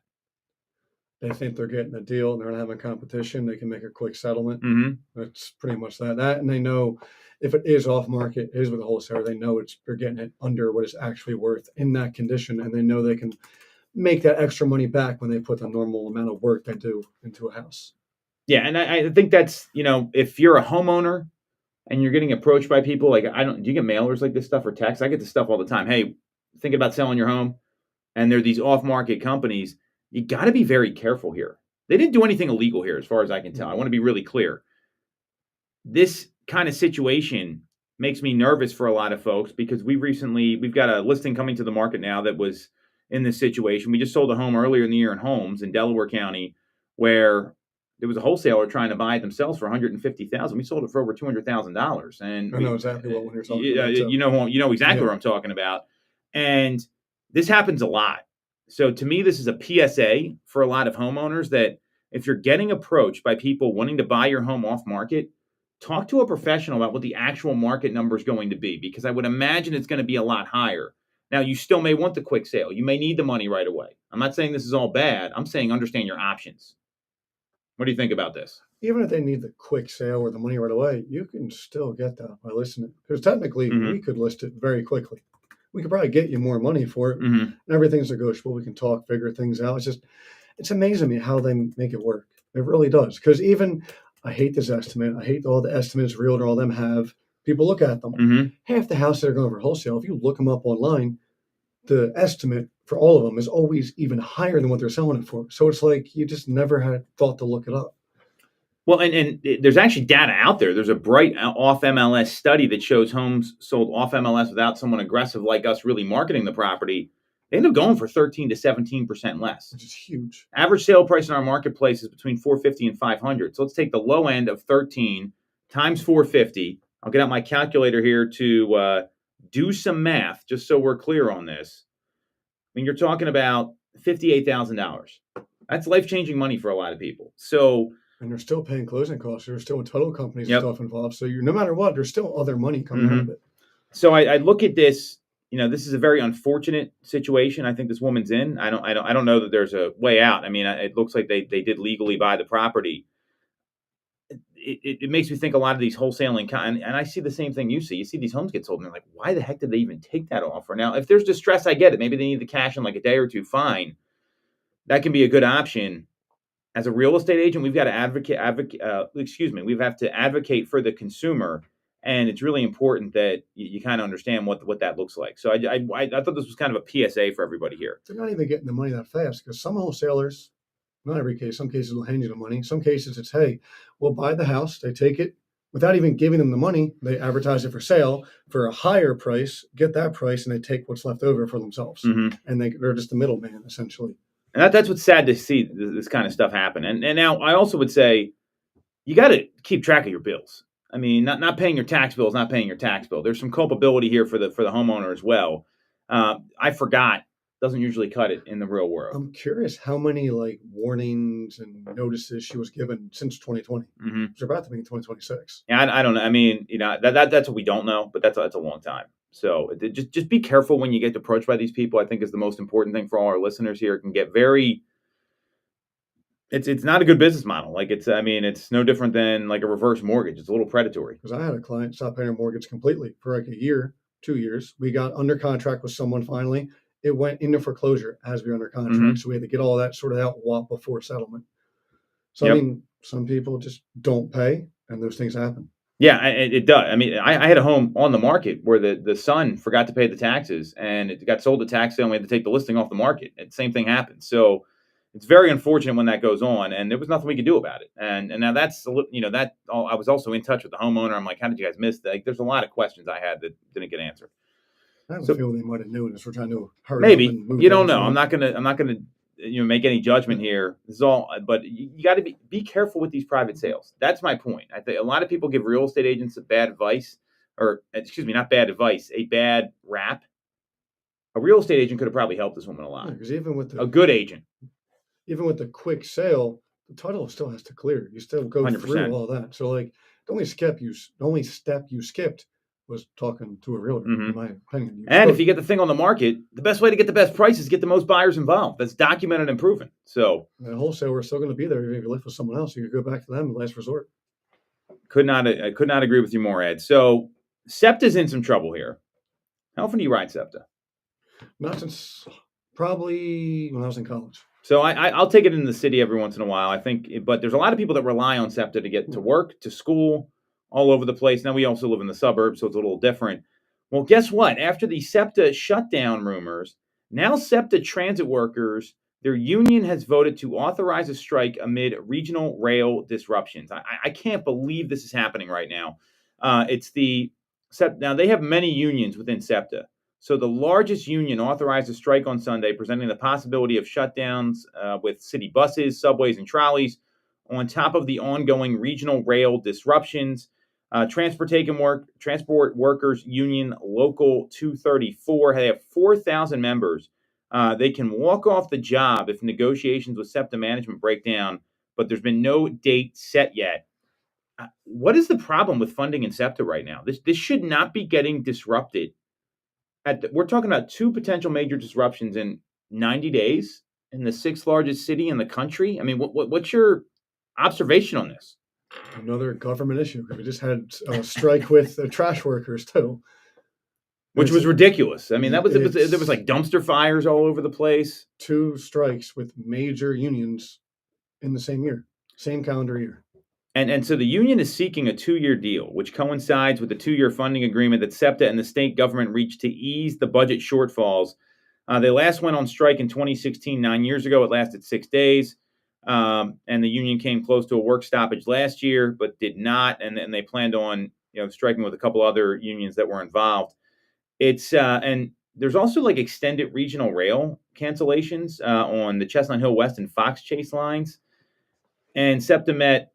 They think they're getting a deal and they're not having competition. They can make a quick settlement. Mm-hmm. That's pretty much that. And they know if it is off market, it is with a wholesaler, they know they're getting it under what it's actually worth in that condition. And they know they can make that extra money back when they put the normal amount of work they do into a house. Yeah. And I think that's, if you're a homeowner and you're getting approached by people, do you get mailers like this stuff or texts? I get this stuff all the time. Hey, thinking about selling your home, and there are these off market companies. You got to be very careful here. They didn't do anything illegal here, as far as I can tell. I want to be really clear. This kind of situation makes me nervous for a lot of folks, because we've got a listing coming to the market now that was in this situation. We just sold a home earlier in the year in Holmes in Delaware County, where there was a wholesaler trying to buy it themselves for $150,000. We sold it for over $200,000. And I know exactly what one you're talking about. So. You know exactly what I'm talking about. And this happens a lot. So to me, this is a PSA for a lot of homeowners that if you're getting approached by people wanting to buy your home off market, talk to a professional about what the actual market number is going to be, because I would imagine it's going to be a lot higher. Now, you still may want the quick sale. You may need the money right away. I'm not saying this is all bad. I'm saying understand your options. What do you think about this? Even if they need the quick sale or the money right away, you can still get that by listing it. Because technically, we could list it very quickly. We could probably get you more money for it. And everything's negotiable. We can talk, figure things out. It's amazing me how they make it work. It really does. Because I hate this estimate. I hate all the estimates Realtor, all them have. People look at them. Half the houses that are going for wholesale, if you look them up online, the estimate for all of them is always even higher than what they're selling it for. So it's like you just never had thought to look it up. Well, and there's actually data out there. There's a bright off MLS study that shows homes sold off MLS without someone aggressive like us really marketing the property, they end up going for 13 to 17% less. Which is huge. Average sale price in our marketplace is between $450 and $500. So let's take the low end of 13 times $450. I'll get out my calculator here to do some math, just so we're clear on this. I mean, you're talking about $58,000. That's life-changing money for a lot of people. And they're still paying closing costs. There's still title companies and stuff involved. So no matter what, there's still other money coming out of it. So I look at this. This is a very unfortunate situation I think this woman's in. I don't know that there's a way out. I mean, it looks like they did legally buy the property. It makes me think a lot of these wholesaling, and I see the same thing you see. You see these homes get sold, and they're like, why the heck did they even take that offer? Now, if there's distress, I get it. Maybe they need the cash in like a day or two. Fine. That can be a good option. As a real estate agent, we've got to we have to advocate for the consumer And it's really important that you kind of understand what that looks like. So I thought this was kind of a PSA for everybody here. They're not even getting the money that fast because some wholesalers, not every case, some cases will hand you the money. Some cases it's, hey, we'll buy the house. They take it without even giving them the money. They advertise it for sale for a higher price, get that price, and they take what's left over for themselves. Mm-hmm. And they're just the middleman, essentially. And that's what's sad to see this kind of stuff happen. And now I also would say you got to keep track of your bills. I mean, not paying your tax bill is not paying your tax bill. There's some culpability here for the homeowner as well. I forgot. Doesn't usually cut it in the real world. I'm curious how many like warnings and notices she was given since 2020. Mm-hmm. It's about to be 2026. Yeah, I don't know. I mean, that's what we don't know, but that's a long time. So just be careful when you get approached by these people. I think is the most important thing for all our listeners here. It can get very. It's not a good business model. Like it's no different than like a reverse mortgage. It's a little predatory. Because I had a client stop paying her mortgage completely for like a year, 2 years. We got under contract with someone finally. It went into foreclosure as we were under contract. Mm-hmm. So we had to get all that sorted out before settlement. So, Yep. I mean, some people just don't pay and those things happen. Yeah, it does. I mean, I had a home on the market where the son forgot to pay the taxes and it got sold to tax sale and we had to take the listing off the market. And the same thing happened. So it's very unfortunate when that goes on and there was nothing we could do about it. And now that's, I was also in touch with the homeowner. I'm like, how did you guys miss that? Like, there's a lot of questions I had that didn't get answered. I have a feeling they might have noticed. We're trying to hurry maybe. up and move You don't know. on. I'm not gonna make any judgment here. This is all, but you got to be careful with these private sales. That's my point. I think a lot of people give real estate agents bad advice, or excuse me, not bad advice, a bad rap. A real estate agent could have probably helped this woman a lot. Because even with A good agent, even with the quick sale, the title still has to clear. You still go 100%. through all that. So like the only step you skipped was talking to a realtor, Mhm. in my opinion. and if you get the thing on the market, the best way to get the best price is get the most buyers involved. That's documented and proven. So the wholesaler is still going to be there. Even if you live with someone else, you could go back to them in last resort. I could not agree with you more, Ed. So SEPTA's in some trouble here. How often do you ride SEPTA? Not since probably when I was in college. So I'll take it in the city every once in a while. I think, but there's a lot of people that rely on SEPTA to get to work, to school, all over the place. Now we also live in the suburbs, so it's a little different. Well, guess what? After the SEPTA shutdown rumors, now SEPTA transit workers, their union has voted to authorize a strike amid regional rail disruptions. I can't believe this is happening right now. Now they have many unions within SEPTA. So the largest union authorized a strike on Sunday, presenting the possibility of shutdowns with city buses, subways, and trolleys, on top of the ongoing regional rail disruptions. Transport Workers Union Local 234, they have 4,000 members. They can walk off the job if negotiations with SEPTA management break down, but there's been no date set yet. What is the problem with funding in SEPTA right now? This should not be getting disrupted. We're talking about two potential major disruptions in 90 days in the sixth largest city in the country. I mean, what's your observation on this? Another government issue. We just had a strike with the trash workers too, which was ridiculous. I mean, there was like dumpster fires all over the place. 2 strikes with major unions in the same year, same calendar year. And so the union is seeking a 2-year deal, which coincides with the 2-year funding agreement that SEPTA and the state government reached to ease the budget shortfalls. They last went on strike in 2016, 9 years ago. It lasted 6 days. And the union came close to a work stoppage last year, but did not. And they planned on striking with a couple other unions that were involved. And there's also like extended regional rail cancellations on the Chestnut Hill West and Fox Chase lines. And SEPTA met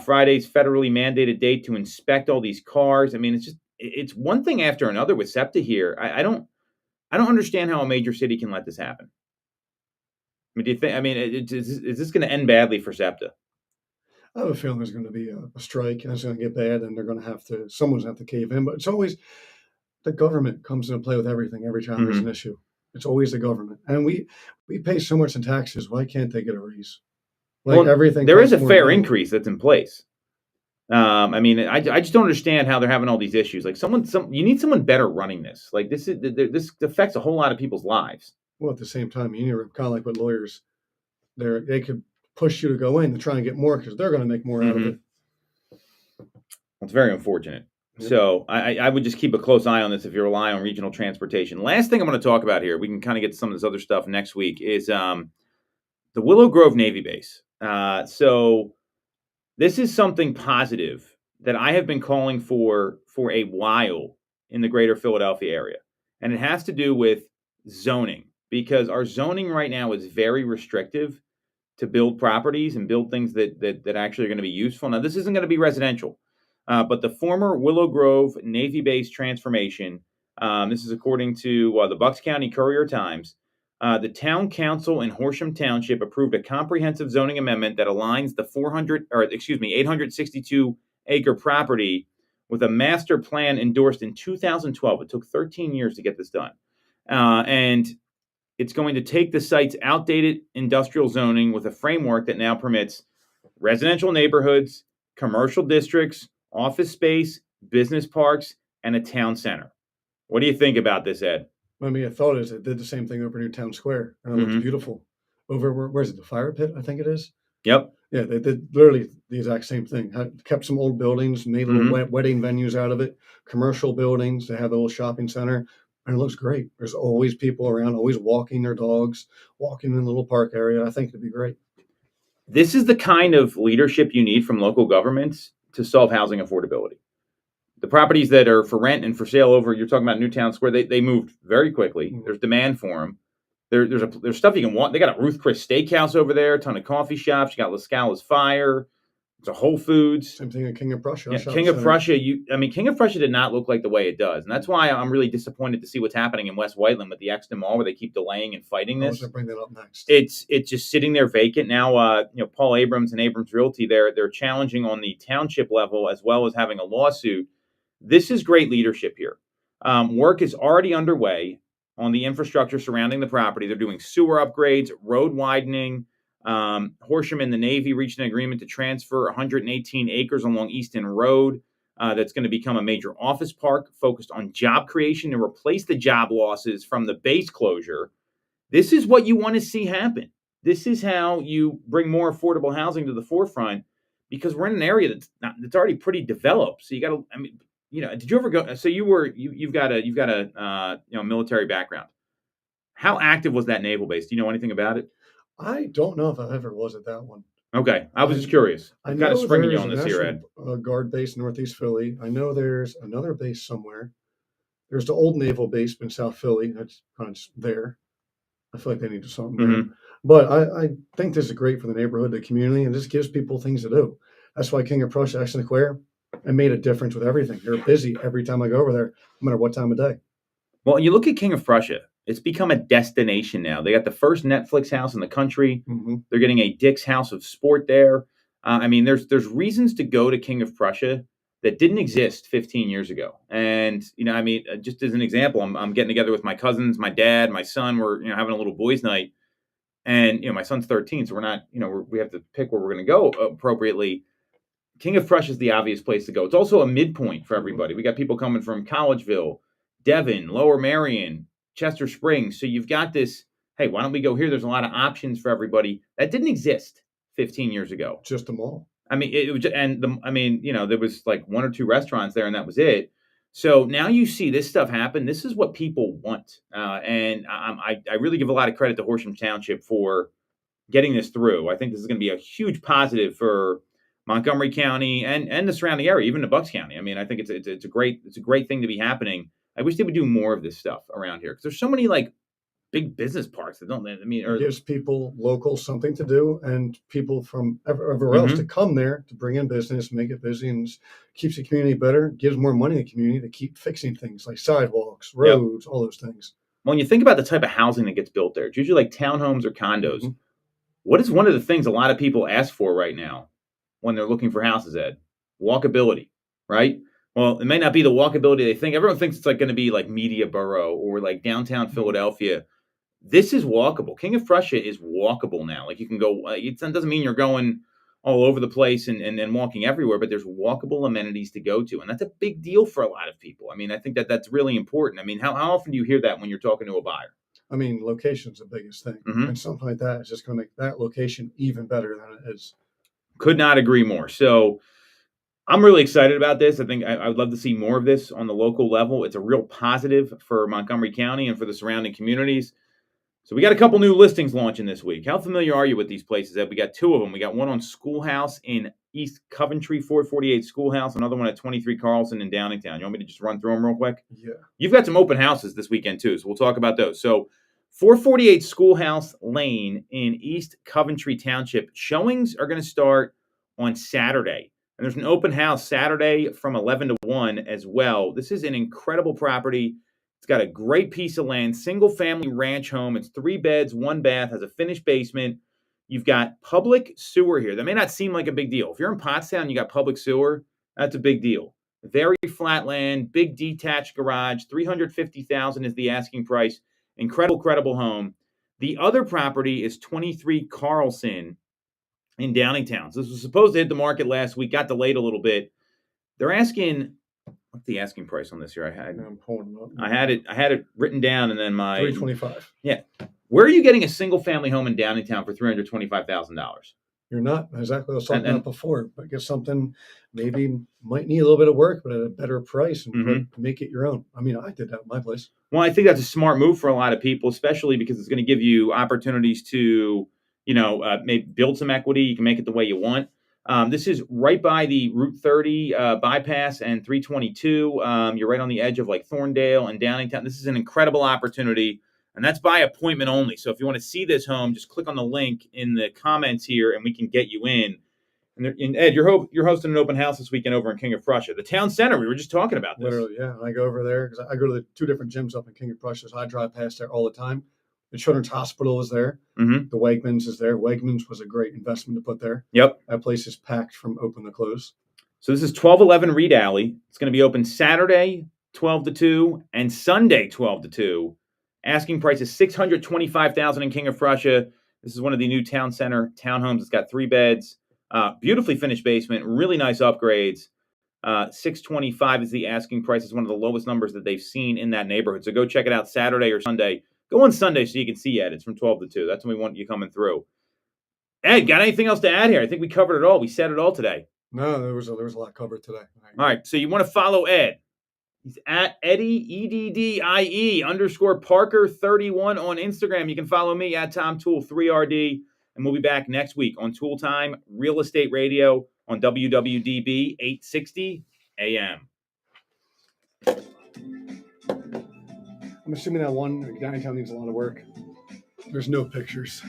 Friday's federally mandated date to inspect all these cars. I mean, it's one thing after another with SEPTA here. I don't understand how a major city can let this happen. I mean, do you think? I mean, is this going to end badly for SEPTA? I have a feeling there's going to be a strike, and it's going to get bad, and someone's going to have to cave in. But it's always the government comes into play with everything every time there's an issue. It's always the government, and we pay so much in taxes. Why can't they get a raise? Everything. There is a fair increase that's in place. I mean, I just don't understand how they're having all these issues. Like you need someone better running this. Like this affects a whole lot of people's lives. Well, at the same time, you know, kind of like with lawyers, they could push you to go in to try and get more because they're going to make more out of it. It's very unfortunate. So I would just keep a close eye on this if you rely on regional transportation. Last thing I'm going to talk about here, we can kind of get to some of this other stuff next week, is the Willow Grove Navy Base. So this is something positive that I have been calling for a while in the greater Philadelphia area. And it has to do with zoning, because our zoning right now is very restrictive to build properties and build things that actually are going to be useful. Now, this isn't going to be residential, but the former Willow Grove Navy Base transformation, this is according to the Bucks County Courier-Times, the town council in Horsham Township approved a comprehensive zoning amendment that aligns the 862 acre property with a master plan endorsed in 2012. It took 13 years to get this done. And it's going to take the site's outdated industrial zoning with a framework that now permits residential neighborhoods, commercial districts, office space, business parks, and a town center. What do you think about this, Ed? I mean, I thought it did the same thing over near Town Square, and it looks beautiful. Over where's it? The fire pit, I think it is. Yep. Yeah, they did literally the exact same thing. Kept some old buildings, made little wedding venues out of it, commercial buildings. They have a little shopping center, and it looks great. There's always people around, always walking their dogs, walking in the little park area. I think it'd be great. This is the kind of leadership you need from local governments to solve housing affordability. The properties that are for rent and for sale over, you're talking about Newtown Square, they moved very quickly. There's demand for them. There's stuff you can want. They got a Ruth Chris Steakhouse over there, a ton of coffee shops. You got La Scala's Fire. There's a Whole Foods. Same thing at King of Prussia. Yeah, King of Prussia. King of Prussia did not look like the way it does, and that's why I'm really disappointed to see what's happening in West Whiteland with the Exton Mall, where they keep delaying and fighting this. I was going to bring that up next. It's just sitting there vacant now. Paul Abrams and Abrams Realty, they're challenging on the township level as well as having a lawsuit. This is great leadership here. Work is already underway on the infrastructure surrounding the property. They're doing sewer upgrades, road widening. Horsham and the Navy reached an agreement to transfer 118 acres along Easton Road. That's going to become a major office park focused on job creation to replace the job losses from the base closure. This is what you want to see happen. This is how you bring more affordable housing to the forefront, because we're in an area that's already pretty developed. So you got to, did you ever go? So you've got a military background. How active was that naval base? Do you know anything about it? I don't know if I ever was at that one. Okay, I was just curious. I'm kind of springing you on this here, Ed. Guard base Northeast Philly. I know there's another base somewhere. There's the old naval base in South Philly. That's kind of just there. I feel like they need to do something there. But I think this is great for the neighborhood, the community, and this gives people things to do. That's why King of Prussia, Exton Square, it made a difference with everything. They're busy every time I go over there, no matter what time of day. Well, you look at King of Prussia. It's become a destination now. They got the first Netflix house in the country. They're getting a Dick's House of Sport there. There's reasons to go to King of Prussia that didn't exist 15 years ago. And, just as an example, I'm getting together with my cousins, my dad, my son. We're, having a little boys' night. And, my son's 13, so we're not, we have to pick where we're going to go appropriately. King of Prussia is the obvious place to go. It's also a midpoint for everybody. We got people coming from Collegeville, Devon, Lower Merion, Chester Springs. So you've got this, hey, why don't we go here? There's a lot of options for everybody. That didn't exist 15 years ago. Just a mall. There was like one or two restaurants there and that was it. So now you see this stuff happen. This is what people want. And I really give a lot of credit to Horsham Township for getting this through. I think this is going to be a huge positive for Montgomery County and the surrounding area, even the Bucks County. I think it's a great thing to be happening. I wish they would do more of this stuff around here, because there's so many like big business parks that don't. It gives people local something to do, and people from everywhere else to come there to bring in business, make it busy, and keeps the community better. Gives more money to the community to keep fixing things like sidewalks, roads, all those things. When you think about the type of housing that gets built there, it's usually like townhomes or condos. What is one of the things a lot of people ask for right now when they're looking for houses, Ed? Walkability, right? Well, it may not be the walkability they think. Everyone thinks it's like going to be like Media Borough or like downtown Philadelphia. This is walkable. King of Prussia is walkable now. Like you can go. It doesn't mean you're going all over the place and walking everywhere, but there's walkable amenities to go to, and that's a big deal for a lot of people. I think that's really important. How often do you hear that when you're talking to a buyer? Location's the biggest thing, and something like that is just going to make that location even better than it is. Could not agree more. So I'm really excited about this. I think I would love to see more of this on the local level. It's a real positive for Montgomery County and for the surrounding communities. So we got a couple new listings launching this week. How familiar are you with these places, Ed? We got two of them. We got one on Schoolhouse in East Coventry, 448 Schoolhouse, another one at 23 Carlson in Downingtown. You want me to just run through them real quick? Yeah. You've got some open houses this weekend too, so we'll talk about those. So 448 Schoolhouse Lane in East Coventry Township. Showings are going to start on Saturday. And there's an open house Saturday from 11 to 1 as well. This is an incredible property. It's got a great piece of land, single family ranch home. It's 3 beds, 1 bath, has a finished basement. You've got public sewer here. That may not seem like a big deal. If you're in Pottstown, you got public sewer, that's a big deal. Very flat land, big detached garage, $350,000 is the asking price. Incredible home. The other property is 23 Carlson in Downingtown. So this was supposed to hit the market last week, got delayed a little bit. They're asking, what's the asking price on this here? I'm pulling them up. I had it written down, and then my $325. Yeah. Where are you getting a single family home in Downingtown for $325,000? You're not. Exactly. I was talking about before, but get something maybe might need a little bit of work, but at a better price and make it your own. I mean, I did that in my place. Well, I think that's a smart move for a lot of people, especially because it's going to give you opportunities to, maybe build some equity. You can make it the way you want. This is right by the Route 30 bypass and 322. You're right on the edge of like Thorndale and Downingtown. This is an incredible opportunity. And that's by appointment only. So if you want to see this home, just click on the link in the comments here, and we can get you in. And Ed, you're hosting an open house this weekend over in King of Prussia, the town center. We were just talking about this. Literally, yeah. I go over there because I go to the 2 different gyms up in King of Prussia. So I drive past there all the time. The Children's Hospital is there. Mm-hmm. The Wegmans is there. Wegmans was a great investment to put there. Yep. That place is packed from open to close. So this is 1211 Reed Alley. It's going to be open Saturday 12 to 2 and Sunday 12 to 2. Asking price is $625,000 in King of Prussia. This is one of the new town center townhomes. It's got 3 beds, beautifully finished basement, really nice upgrades. $625 is the asking price. It's one of the lowest numbers that they've seen in that neighborhood. So go check it out Saturday or Sunday. Go on Sunday so you can see Ed. It's from 12 to 2. That's when we want you coming through. Ed, got anything else to add here? I think we covered it all. We said it all today. No, there was a lot covered today. All right, so you want to follow Ed. He's at Eddie, EDDIE_Parker31 on Instagram. You can follow me at TomToole3RD. And we'll be back next week on Toole Time Real Estate Radio on WWDB 860 AM. I'm assuming that one Downtown needs a lot of work. There's no pictures.